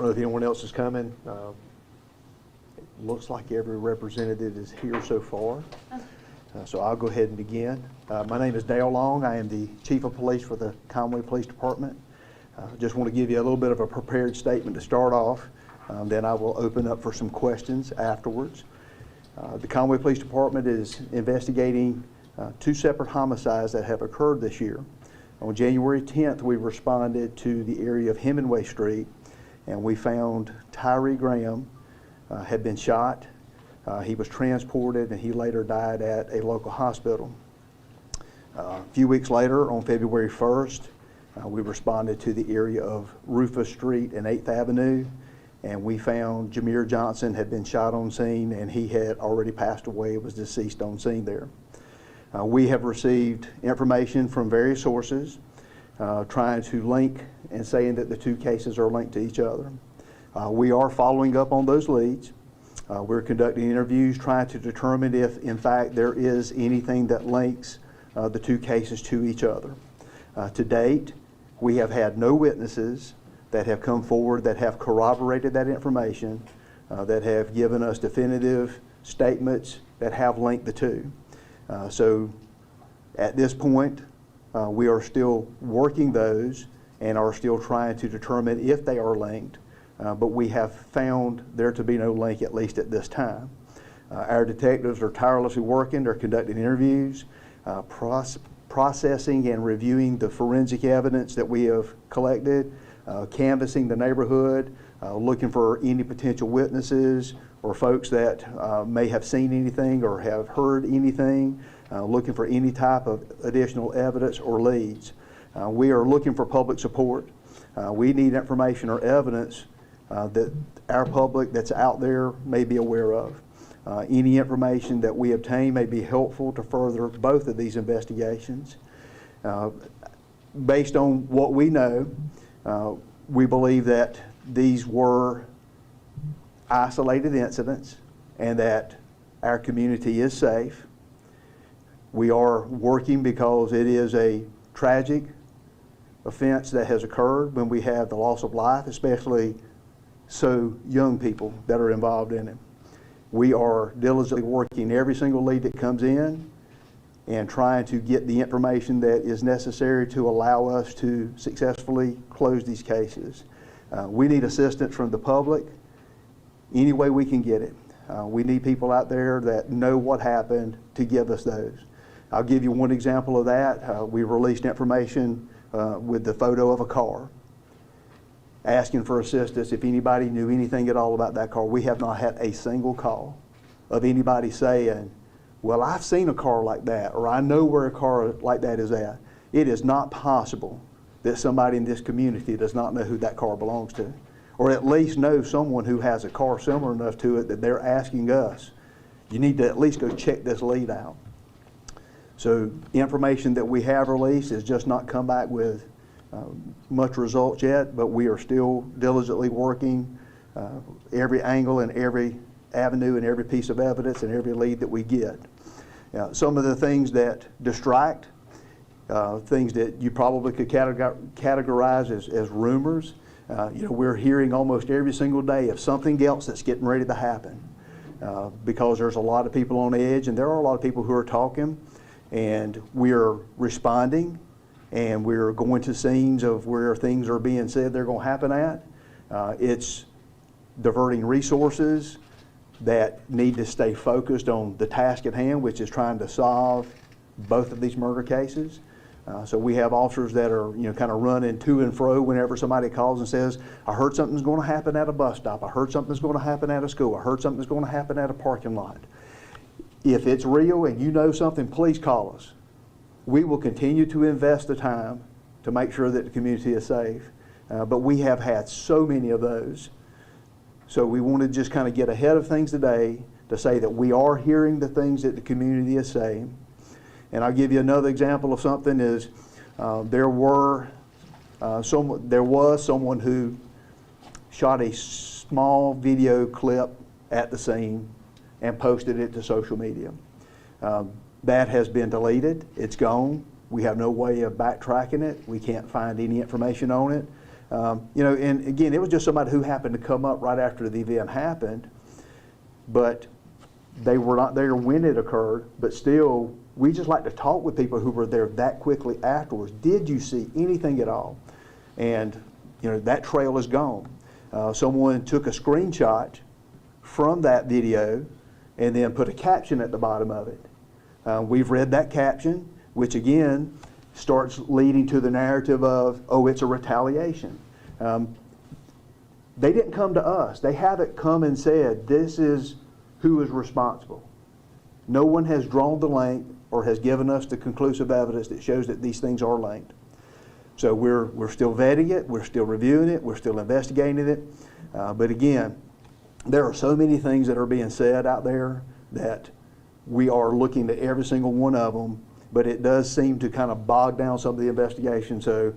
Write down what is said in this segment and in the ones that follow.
know if anyone else is coming. It looks like every representative is here so far. So I'll go ahead and begin. My name is Dale Long. I am the Chief of Police for the Conway Police Department. Just want to give you a little bit of a prepared statement to start off. Then I will open up for some questions afterwards. The Conway Police Department is investigating two separate homicides that have occurred this year. On January 10th, we responded to the area of Hemingway Street, and we found Tyree Graham had been shot. He was transported, and he later died at a local hospital. A few weeks later, on February 1st, we responded to the area of Rufus Street and 8th Avenue, and we found Jameer Johnson had been shot on scene, and he had already passed away, was deceased on scene there. We have received information from various sources trying to link and saying that the two cases are linked to each other. We are following up on those leads. We're conducting interviews trying to determine if, in fact, there is anything that links the two cases to each other. To date, we have had no witnesses that have come forward that have corroborated that information, that have given us definitive statements that have linked the two. So at this point, we are still working those and are still trying to determine if they are linked, but we have found there to be no link, at least at this time. Our detectives are tirelessly working. They're conducting interviews, processing and reviewing the forensic evidence that we have collected, canvassing the neighborhood, looking for any potential witnesses or folks that may have seen anything or have heard anything, looking for any type of additional evidence or leads. We are looking for public support. We need information or evidence that our public that's out there may be aware of. Any information that we obtain may be helpful to further both of these investigations. Based on what we know, we believe that these were isolated incidents and that our community is safe. We are working because it is a tragic offense that has occurred when we have the loss of life, especially so young people that are involved in it. We are diligently working every single lead that comes in and trying to get the information that is necessary to allow us to successfully close these cases. We need assistance from the public any way we can get it. We need people out there that know what happened to give us those. I'll give you one example of that. We released information with the photo of a car, asking for assistance if anybody knew anything at all about that car. We have not had a single call of anybody saying, well, I've seen a car like that, or I know where a car like that is at. It is not possible that somebody in this community does not know who that car belongs to, or at least know someone who has a car similar enough to it that they're asking us, you need to at least go check this lead out. So information that we have released has just not come back with much results yet, but we are still diligently working every angle and every avenue and every piece of evidence and every lead that we get. Some of the things that distract, things that you probably could categorize as rumors. We're hearing almost every single day of something else that's getting ready to happen because there's a lot of people on edge, and there are a lot of people who are talking, and we're responding, and we're going to scenes of where things are being said they're going to happen at. It's diverting resources that need to stay focused on the task at hand, which is trying to solve both of these murder cases. So we have officers that are, kind of running to and fro whenever somebody calls and says, I heard something's going to happen at a bus stop. I heard something's going to happen at a school. I heard something's going to happen at a parking lot. If it's real and you know something, please call us. We will continue to invest the time to make sure that the community is safe. But we have had so many of those. So we want to just kind of get ahead of things today to say that we are hearing the things that the community is saying. And I'll give you another example of something is there was someone who shot a small video clip at the scene and posted it to social media. That has been deleted. It's gone. We have no way of backtracking it. We can't find any information on it. You know, and again, it was just somebody who happened to come up right after the event happened, but they were not there when it occurred. But still, we just like to talk with people who were there that quickly afterwards. Did you see anything at all? And you know, that trail is gone. Someone took a screenshot from that video and then put a caption at the bottom of it. We've read that caption, which again starts leading to the narrative of, oh, it's a retaliation. They didn't come to us. They haven't come and said, this is who is responsible. No one has drawn the link or has given us the conclusive evidence that shows that these things are linked. So we're still vetting it, we're still reviewing it, we're still investigating it. But again, there are so many things that are being said out there that we are looking at every single one of them, but it does seem to kind of bog down some of the investigation. So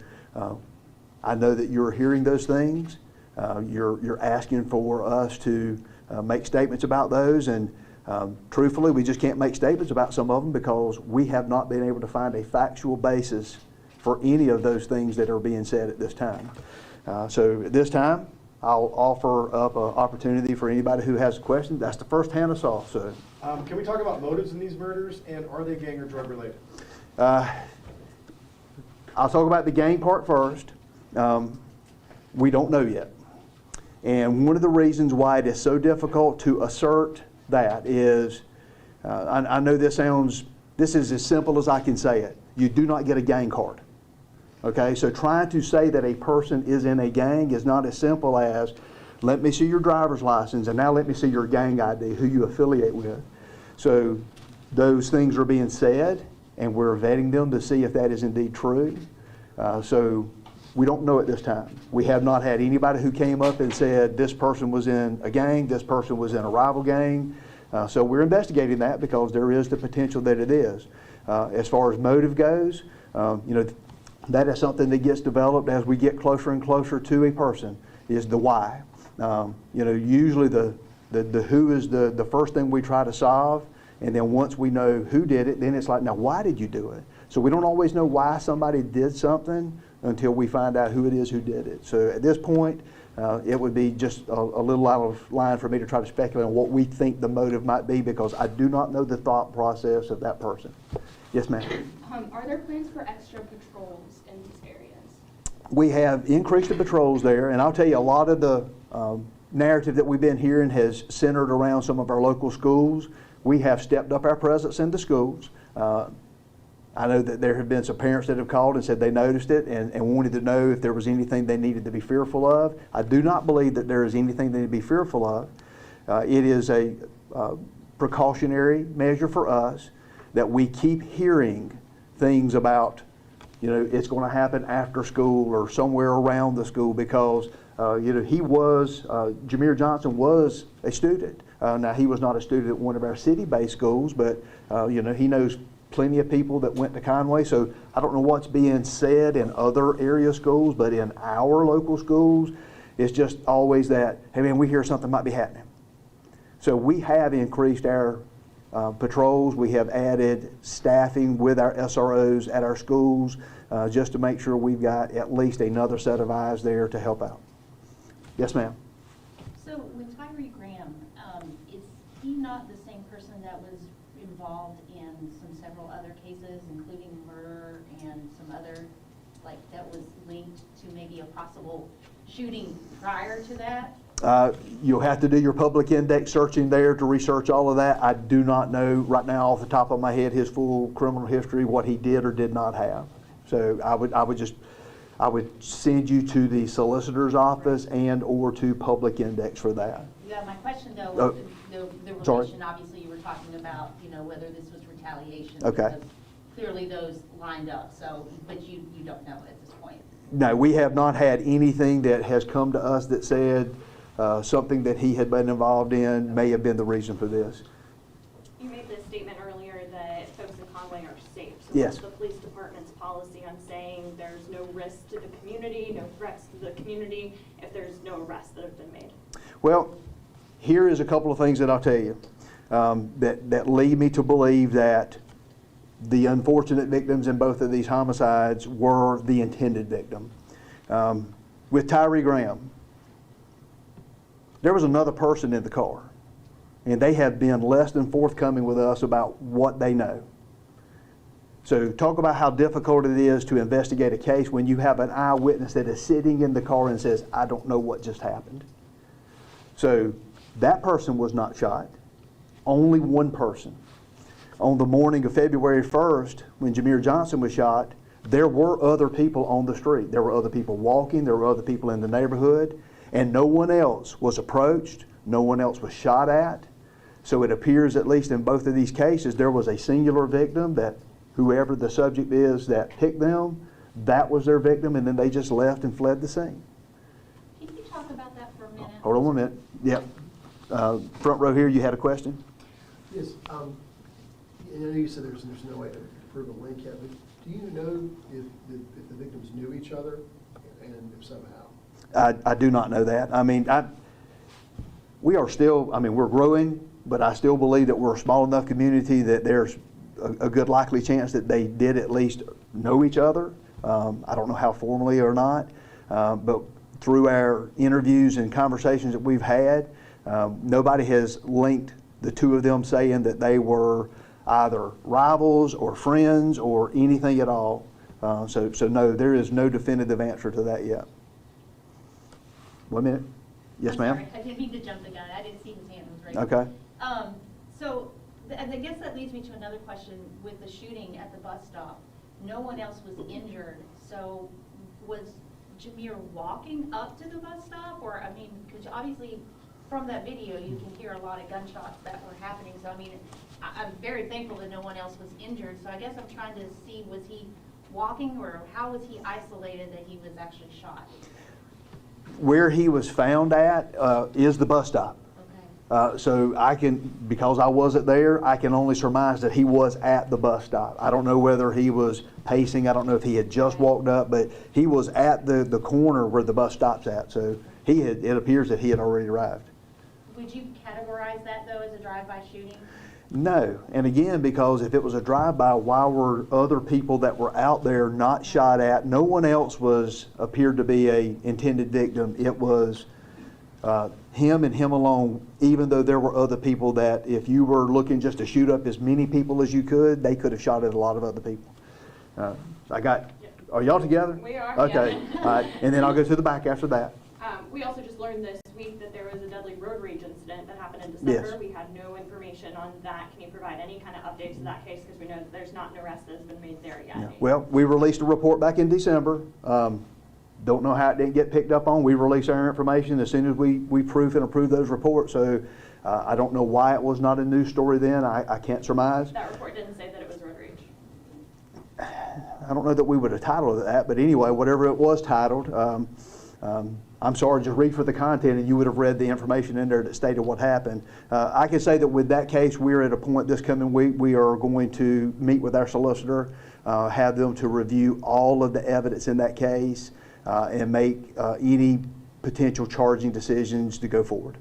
I know that you're hearing those things. You're asking for us to make statements about those, and truthfully, we just can't make statements about some of them because we have not been able to find a factual basis for any of those things that are being said at this time. So at this time, I'll offer up an opportunity for anybody who has a question. That's the first hand I saw. So, can we talk about motives in these murders, and are they gang or drug related? I'll talk about the gang part first. We don't know yet. And one of the reasons why it is so difficult to assert that is, I know this is as simple as I can say it. You do not get a gang card. Okay, so trying to say that a person is in a gang is not as simple as, let me see your driver's license and now let me see your gang ID, who you affiliate with. So those things are being said and we're vetting them to see if that is indeed true. So we don't know at this time. We have not had anybody who came up and said this person was in a gang, this person was in a rival gang. So we're investigating that because there is the potential that it is. As far as motive goes, you know, that is something that gets developed as we get closer and closer to a person, is the why. You know, usually the who is the first thing we try to solve, and then once we know who did it, then it's like, now why did you do it? So we don't always know why somebody did something until we find out who it is who did it. So at this point, it would be just a little out of line for me to try to speculate on what we think the motive might be, because I do not know the thought process of that person. Yes, ma'am. Are there plans for extra patrols in these areas? We have increased the patrols there, and I'll tell you, a lot of the narrative that we've been hearing has centered around some of our local schools. We have stepped up our presence in the schools. I know that there have been some parents that have called and said they noticed it and wanted to know if there was anything they needed to be fearful of. I do not believe that there is anything they need to be fearful of. It is a precautionary measure for us that we keep hearing things about, you know, it's going to happen after school or somewhere around the school, because you know, Jameer Johnson was a student. Now, he was not a student at one of our city-based schools, but you know, he knows plenty of people that went to Conway. So I don't know what's being said in other area schools, but in our local schools, it's just always that, hey man, we hear something might be happening. So we have increased our patrols. We have added staffing with our SROs at our schools just to make sure we've got at least another set of eyes there to help out. Yes, ma'am. So with Tyree Graham, is he not the same person that was involved in several other cases, including murder and some other, like, that was linked to maybe a possible shooting prior to that? You'll have to do your public index searching there to research all of that. I do not know right now off the top of my head his full criminal history, what he did or did not have. So I would send you to the solicitor's office and or to public index for that. Yeah, my question though was the relation. Sorry. Obviously, you were talking about, you know, whether this was retaliation. Okay. Because clearly those lined up. So, but you don't know at this point. No, we have not had anything that has come to us that said something that he had been involved in may have been the reason for this. You made the statement earlier that folks in Conway are safe. So Yes. what's the police department's policy on saying there's no risk to the community, no threats to the community, if there's no arrests that have been made? Well, here is a couple of things that I'll tell you that lead me to believe that the unfortunate victims in both of these homicides were the intended victim. with Tyree Graham, there was another person in the car, and they have been less than forthcoming with us about what they know. So talk about how difficult it is to investigate a case when you have an eyewitness that is sitting in the car and says, I don't know what just happened. So that person was not shot. Only one person. On the morning of February 1st, when Jameer Johnson was shot, there were other people on the street. There were other people walking. There were other people in the neighborhood. And no one else was approached. No one else was shot at. So it appears, at least in both of these cases, there was a singular victim that whoever the subject is that picked them, that was their victim, and then they just left and fled the scene. Can you talk about that for a minute? Hold on 1 minute. Yep. Front row here, you had a question? Yes, I know you said there's no way to prove a link yet, but do you know if the victims knew each other, and if so, how? I do not know that. I mean, we are still, I mean, we're growing, but I still believe that we're a small enough community that there's a good likely chance that they did at least know each other. I don't know how formally or not, but through our interviews and conversations that we've had, nobody has linked the two of them saying that they were either rivals or friends or anything at all. So no, there is no definitive answer to that yet. 1 minute. Yes, ma'am? Sorry, I didn't mean to jump the gun. I didn't see his hand was raised. Okay. So I guess that leads me to another question. With the shooting at the bus stop, no one else was injured. So was Jameer walking up to the bus stop? Or, I mean, because obviously from that video you can hear a lot of gunshots that were happening. So, I mean, I'm very thankful that no one else was injured. So I guess I'm trying to see, was he walking, or how was he isolated that he was actually shot? Where he was found at is the bus stop. Okay. So I can, because I wasn't there, I can only surmise that he was at the bus stop. I don't know whether he was pacing. I don't know if he had just walked up, but he was at the corner where the bus stops at. So it appears that he had already arrived. Would you categorize that, though, as a drive-by shooting? No, and again, because if it was a drive-by, why were other people that were out there not shot at? No one else appeared to be a intended victim. It was him and him alone, even though there were other people that if you were looking just to shoot up as many people as you could, they could have shot at a lot of other people. Are y'all together? We are. Okay, Yeah. all right, and then I'll go to the back after that. We also just learned this week that there was a deadly road rage incident that happened in December. Yes. We had no information on that. Can you provide any kind of updates to that case? Because we know that there's not an arrest that has been made there yet. Yeah. Well, we released a report back in December. Don't know how it didn't get picked up on. We released our information as soon as we proof and approve those reports. So I don't know why it was not a news story then. I can't surmise. That report didn't say that it was road rage. I don't know that we would have titled it that, but anyway, whatever it was titled, I'm sorry, just read for the content and you would have read the information in there that stated what happened. I can say that with that case, we're at a point this coming week, we are going to meet with our solicitor, have them to review all of the evidence in that case, and make any potential charging decisions to go forward.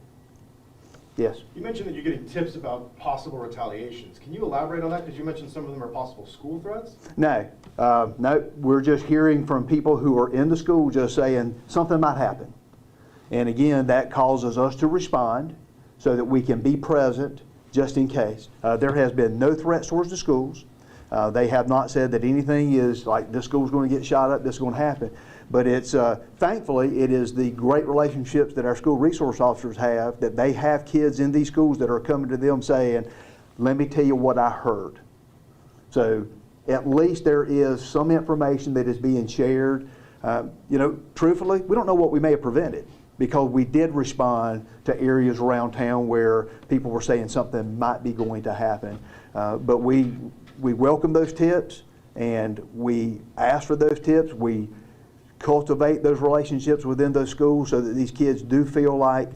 Yes? You mentioned that you're getting tips about possible retaliations. Can you elaborate on that? Because you mentioned some of them are possible school threats? No, we're just hearing from people who are in the school just saying something might happen. And again, that causes us to respond so that we can be present just in case. There has been no threats towards the schools. They have not said that anything is like this school's going to get shot up, this is going to happen. But it's, thankfully, it is the great relationships that our school resource officers have, that they have kids in these schools that are coming to them saying, let me tell you what I heard. So at least there is some information that is being shared. Truthfully, we don't know what we may have prevented because we did respond to areas around town where people were saying something might be going to happen. But we welcome those tips and we ask for those tips. We cultivate those relationships within those schools so that these kids do feel like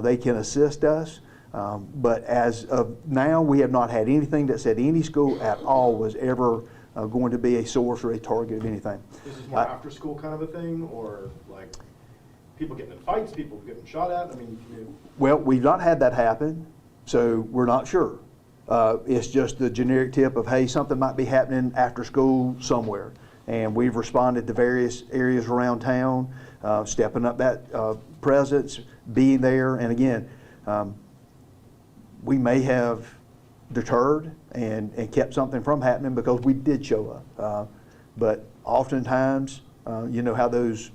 they can assist us. But as of now, we have not had anything that said any school at all was ever going to be a source or a target of anything. This is more after school kind of a thing, or like people getting in fights, people getting shot at? I mean, well, we've not had that happen, so we're not sure. It's just the generic tip of, hey, something might be happening after school somewhere. And we've responded to various areas around town. stepping up that presence, being there. And again, we may have deterred and kept something from happening because we did show up. But oftentimes, you know how those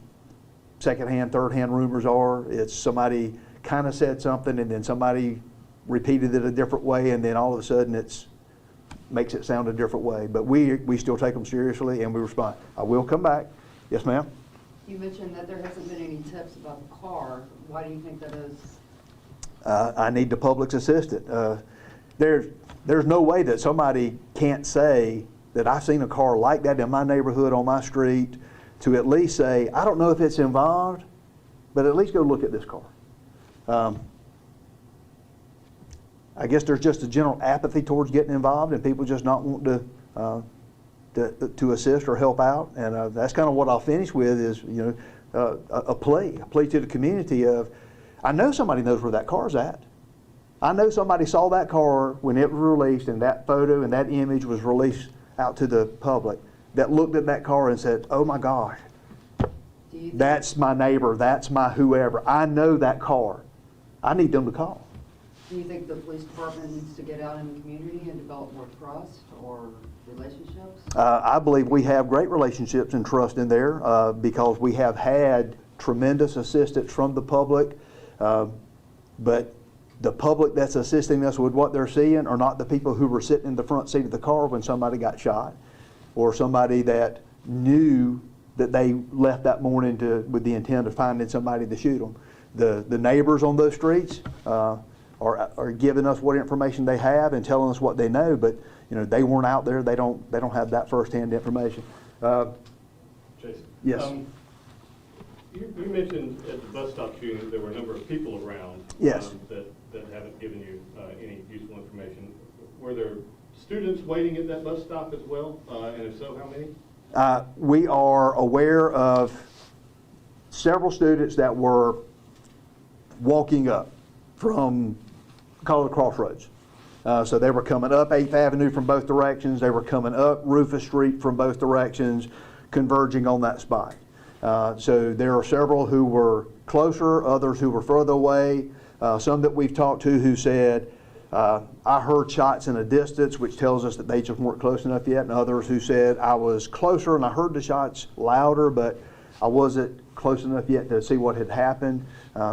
secondhand, third-hand rumors are. It's somebody kind of said something and then somebody repeated it a different way, and then all of a sudden makes it sound a different way. But we still take them seriously and we respond. I will come back. Yes, ma'am? You mentioned that there hasn't been any tips about the car. Why do you think that is? I need the public's assistance. There's no way that somebody can't say that I've seen a car like that in my neighborhood on my street, to at least say, I don't know if it's involved, but at least go look at this car. I guess there's just a general apathy towards getting involved and people just not wanting to assist or help out. And that's kind of what I'll finish with is, you know, a plea to the community of, I know somebody knows where that car's at. I know somebody saw that car when it was released and that photo and that image was released out to the public, that looked at that car and said, oh my gosh, that's my neighbor, that's my whoever. I know that car. I need them to call. Do you think the police department needs to get out in the community and develop more trust or relationships? I believe we have great relationships and trust in there because we have had tremendous assistance from the public. But the public that's assisting us with what they're seeing are not the people who were sitting in the front seat of the car when somebody got shot, or somebody that knew that they left that morning with the intent of finding somebody to shoot them. The neighbors on those streets are giving us what information they have and telling us what they know, but you know they weren't out there. They don't have that firsthand information. Jason. Yes. You mentioned at the bus stop shooting that there were a number of people around. Yes. That haven't given you any useful information. Were there students waiting at that bus stop as well? And if so, how many? We are aware of several students that were walking up from Colorado Crossroads. So they were coming up 8th Avenue from both directions. They were coming up Rufus Street from both directions, converging on that spot. So there are several who were closer, others who were further away. Some that we've talked to who said, I heard shots in a distance, which tells us that they just weren't close enough yet, and others who said, I was closer and I heard the shots louder, but I wasn't close enough yet to see what had happened.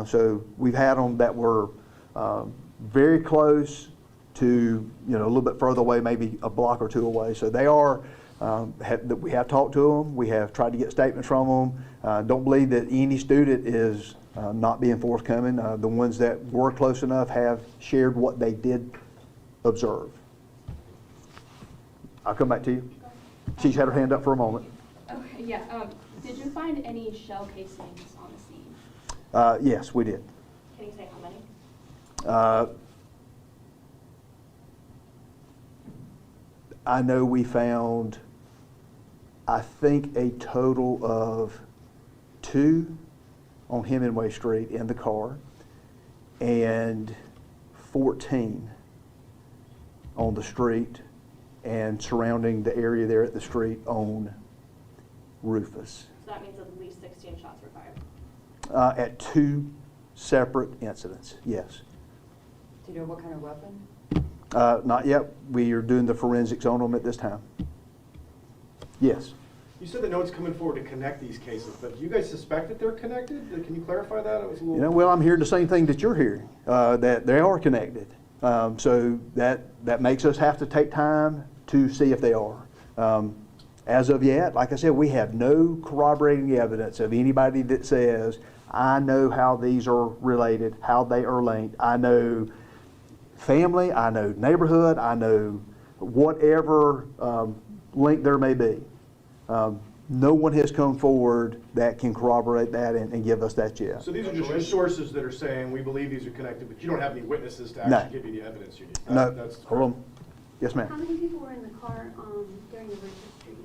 So we've had them that were very close to, a little bit further away, maybe a block or two away. So they are, we have talked to them. We have tried to get statements from them. Don't believe that any student is not being forthcoming. The ones that were close enough have shared what they did observe. I'll come back to you. She's had her hand up for a moment. Okay, yeah. Did you find any shell casings on the scene? Yes, we did. Can you say how many? I know we found, I think, a total of 2 on Hemingway Street in the car and 14 on the street and surrounding the area there at the street on Rufus. So that means at least 16 shots were fired. At 2 separate incidents, yes. Do you know what kind of weapon? Not yet. We are doing the forensics on them at this time. Yes. You said that no one's coming forward to connect these cases, but do you guys suspect that they're connected? Can you clarify that? It was a little... Well, I'm hearing the same thing that you're hearing, that they are connected. So that makes us have to take time to see if they are. As of yet, like I said, we have no corroborating evidence of anybody that says, I know how these are related, how they are linked. I know family, I know neighborhood, I know whatever link there may be. No one has come forward that can corroborate that and give us that yet. So these are just your sources that are saying, we believe these are connected, but you don't have any witnesses to actually give you the evidence you need. No, hold on. Yes, ma'am. How many people were in the car during the Rufus Street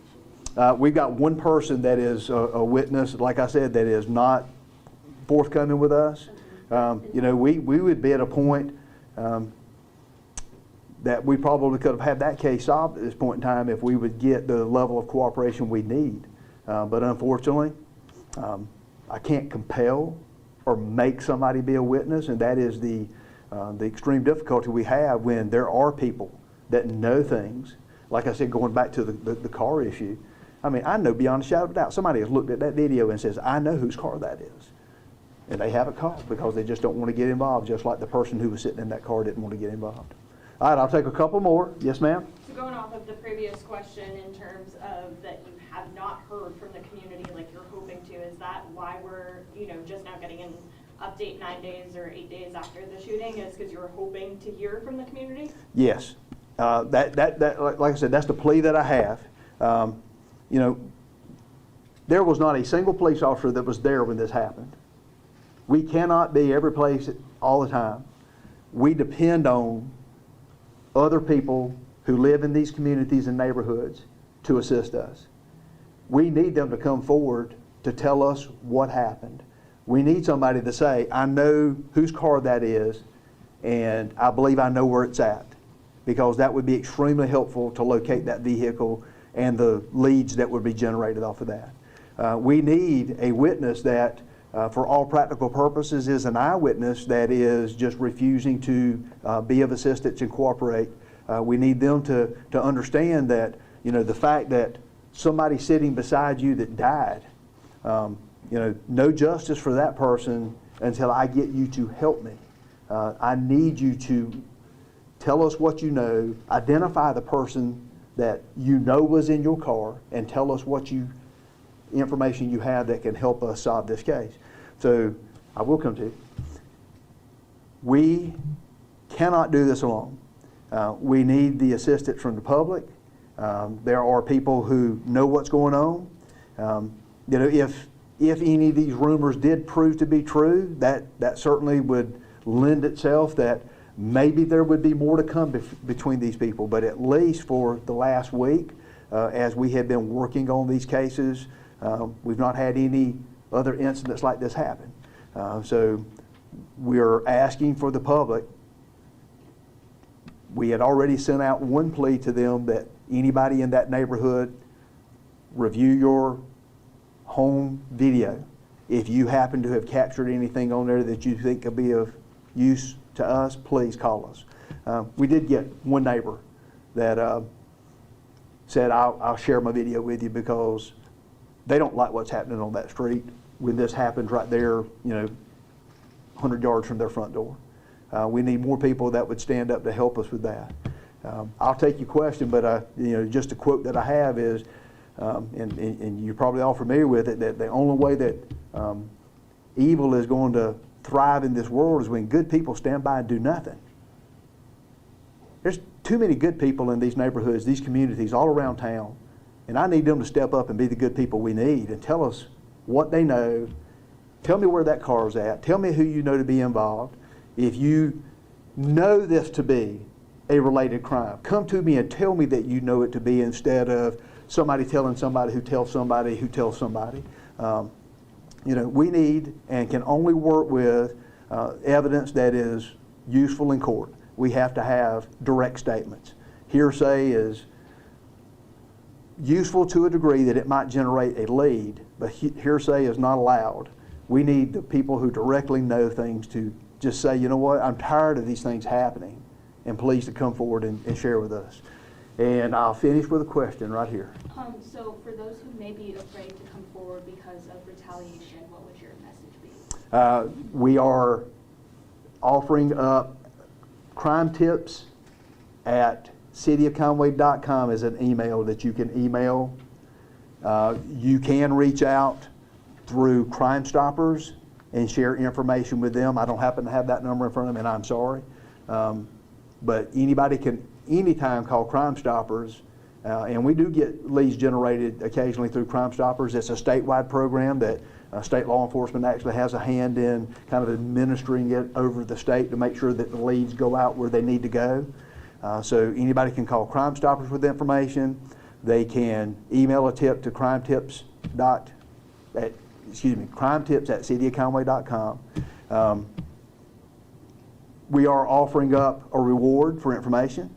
shooting? We've got one person that is a witness, like I said, that is not forthcoming with us. We would be at a point that we probably could have had that case solved at this point in time if we would get the level of cooperation we need. But unfortunately, I can't compel or make somebody be a witness, and that is the extreme difficulty we have when there are people that know things. Like I said, going back to the car issue, I mean, I know beyond a shadow of a doubt somebody has looked at that video and says, I know whose car that is. And they haven't called because they just don't want to get involved, just like the person who was sitting in that car didn't want to get involved. All right, I'll take a couple more. Yes, ma'am? So going off of the previous question in terms of that you have not heard from the community like you're hoping to, is that why we're, just now getting an update 9 days or 8 days after the shooting, is because you're hoping to hear from the community? Yes. Like I said, that's the plea that I have. There was not a single police officer that was there when this happened. We cannot be every place all the time. We depend on other people who live in these communities and neighborhoods to assist us. We need them to come forward to tell us what happened. We need somebody to say, I know whose car that is, and I believe I know where it's at, because that would be extremely helpful to locate that vehicle and the leads that would be generated off of that. We need a witness that, for all practical purposes, is an eyewitness that is just refusing to be of assistance and cooperate. We need them to understand that, the fact that somebody sitting beside you that died, no justice for that person until I get you to help me. I need you to tell us what you know, identify the person that you know was in your car, and tell us what information you have that can help us solve this case. So I will come to you. We cannot do this alone. We need the assistance from the public. There are people who know what's going on. If any of these rumors did prove to be true, that certainly would lend itself that maybe there would be more to come between these people. But at least for the last week, as we have been working on these cases, we've not had any other incidents like this happen. So we are asking for the public. We had already sent out one plea to them that anybody in that neighborhood review your home video. If you happen to have captured anything on there that you think could be of use to us, please call us. We did get one neighbor that said, I'll share my video with you because they don't like what's happening on that street when this happens right there, 100 yards from their front door. We need more people that would stand up to help us with that. I'll take your question, but just a quote that I have is, and you're probably all familiar with it, that the only way that evil is going to thrive in this world is when good people stand by and do nothing. There's too many good people in these neighborhoods, these communities all around town, and I need them to step up and be the good people we need and tell us what they know. Tell me where that car's at. Tell me who you know to be involved. If you know this to be a related crime, come to me and tell me that you know it to be, instead of somebody telling somebody who tells somebody who tells somebody. We need and can only work with evidence that is useful in court. We have to have direct statements. Hearsay is useful to a degree that it might generate a lead, but hearsay is not allowed. We need the people who directly know things to just say, you know what, I'm tired of these things happening, and please to come forward and share with us. And I'll finish with a question right here. So for those who may be afraid to come forward because of retaliation, what would your message be? We are offering up crime tips at cityofconway.com as an email that you can email. You can reach out through Crime Stoppers and share information with them. I don't happen to have that number in front of me, and I'm sorry. But anybody can anytime call Crime Stoppers, and we do get leads generated occasionally through Crime Stoppers. It's a statewide program that state law enforcement actually has a hand in kind of administering it over the state to make sure that the leads go out where they need to go. So anybody can call Crime Stoppers with information. They can email a tip to crimetips at cityofconway.com. We are offering up a reward for information.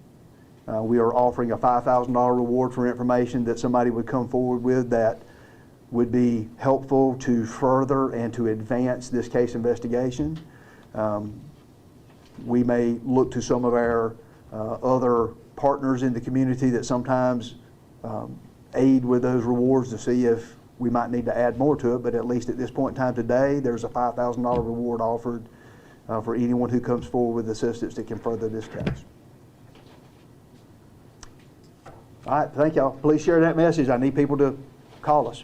We are offering a $5,000 reward for information that somebody would come forward with that would be helpful to further and to advance this case investigation. We may look to some of our other partners in the community that sometimes aid with those rewards to see if we might need to add more to it, but at least at this point in time today, there's a $5,000 reward offered for anyone who comes forward with assistance that can further this case. All right, thank y'all. Please share that message. I need people to call us.